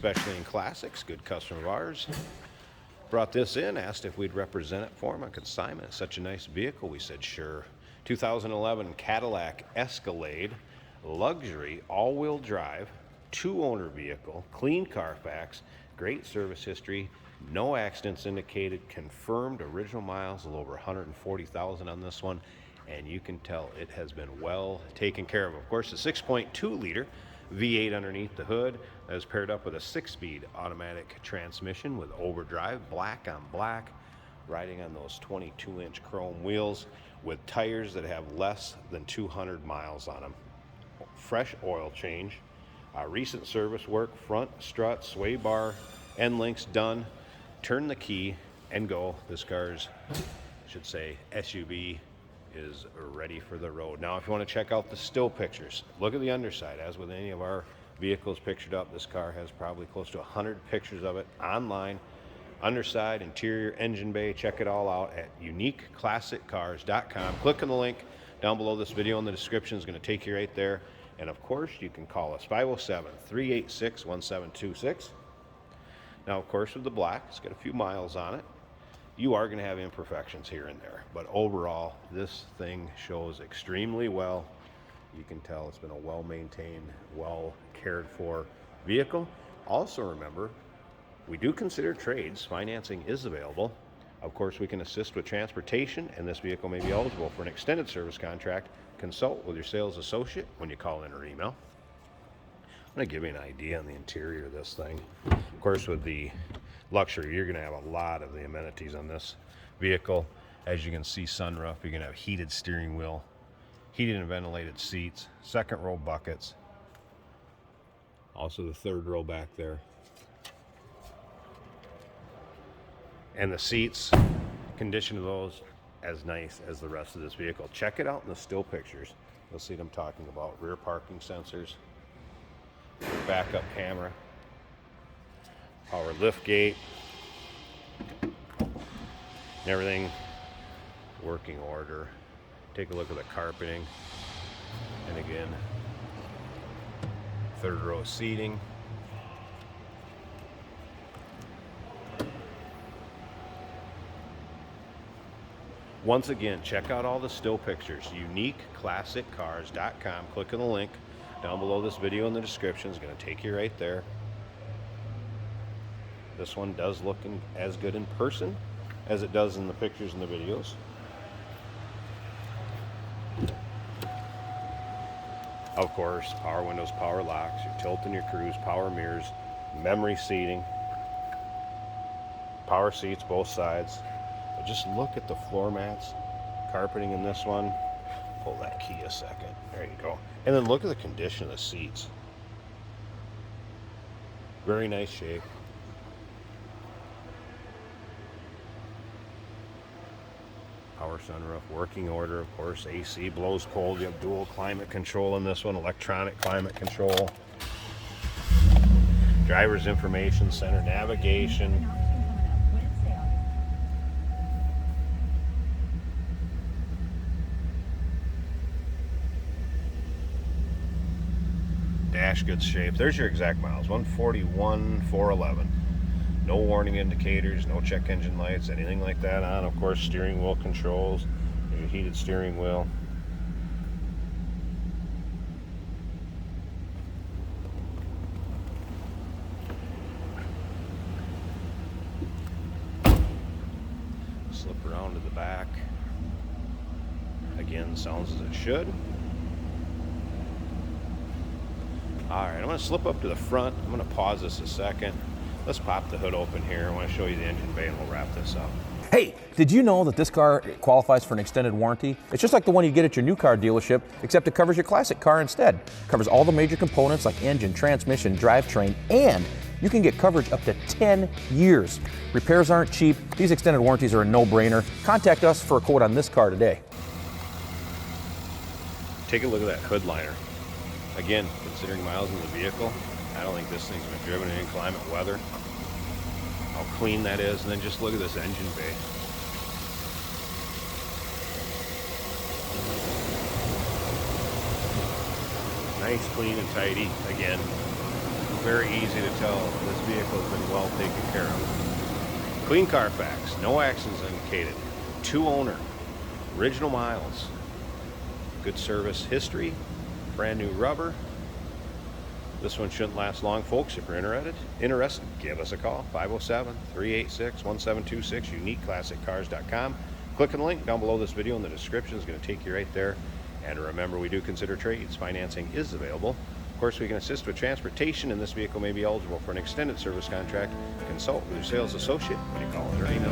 especially in classics. Good customer of ours. Brought this in, asked if we'd represent it for him on consignment. It's such a nice vehicle. We said sure. 2011 Cadillac Escalade, luxury, all-wheel drive, two-owner vehicle, clean Carfax, great service history, no accidents indicated, confirmed original miles, a little over 140,000 on this one, and you can tell it has been well taken care of. Of course, the 6.2 liter V8 underneath the hood that is paired up with a 6-speed automatic transmission with overdrive, black on black, riding on those 22-inch chrome wheels with tires that have less than 200 miles on them. Fresh oil change, recent service work, front strut, sway bar, end links done. Turn the key and go. This car's, should say, SUV is ready for the road. Now, if you want to check out the still pictures, look at the underside. As with any of our vehicles pictured up, this car has probably close to 100 pictures of it online. Underside, interior, engine bay, check it all out at uniqueclassiccars.com. Click on the link down below this video in the description. Is going to take you right there. And of course, you can call us 507-386-1726. Now, of course, with the black, it's got a few miles on it. You are going to have imperfections here and there, but overall, this thing shows extremely well. You can tell it's been a well-maintained, well-cared-for vehicle. Also remember, we do consider trades. Financing is available. Of course, we can assist with transportation, and this vehicle may be eligible for an extended service contract. Consult with your sales associate when you call in or email. I'm going to give you an idea on the interior of this thing. Of course, with the luxury, you're going to have a lot of the amenities on this vehicle. As you can see, sunroof, you're going to have heated steering wheel, heated and ventilated seats, second row buckets, also the third row back there. And the seats, condition of those, as nice as the rest of this vehicle. Check it out in the still pictures. You'll see them talking about rear parking sensors, backup camera, power lift gate, and everything working order. Take a look at the carpeting, and again, third row seating. Once again, check out all the still pictures. uniqueclassiccars.com. Click on the link down below this video in the description. Is going to take you right there. This one does look as good in person as it does in the pictures and the videos. Of course, power windows, power locks, your tilt and your cruise, power mirrors, memory seating, power seats both sides. But just look at the floor mats, carpeting in this one. Pull that key a second. There you go. And then look at the condition of the seats. Very nice shape. Power sunroof, working order, of course. AC blows cold. You have dual climate control in this one, electronic climate control. Driver's information center, navigation. Dash good shape. There's your exact miles, 141,411. No warning indicators, no check engine lights, anything like that on. Of course, steering wheel controls. There's your heated steering wheel. Slip around to the back. Again, sounds as it should. All right, I'm going to slip up to the front. I'm going to pause this a second. Let's pop the hood open here. I want to show you the engine bay and we'll wrap this up. Hey, did you know that this car qualifies for an extended warranty? It's just like the one you get at your new car dealership, except it covers your classic car instead. It covers all the major components like engine, transmission, drivetrain, and you can get coverage up to 10 years. Repairs aren't cheap. These extended warranties are a no-brainer. Contact us for a quote on this car today. Take a look at that hood liner. Again, considering miles in the vehicle, I don't think this thing's been driven in inclement weather. How clean that is, and then just look at this engine bay. Nice, clean, and tidy. Again, very easy to tell this vehicle has been well taken care of. Clean Carfax, no accidents indicated, 2-owner, original miles, good service history, brand new rubber. This one shouldn't last long, folks. If you're interested, give us a call, 507-386-1726, uniqueclassiccars.com. Click on the link down below this video in the description. It's going to take you right there. And remember, we do consider trades. Financing is available. Of course, we can assist with transportation, and this vehicle may be eligible for an extended service contract. Consult with your sales associate when you call it or email.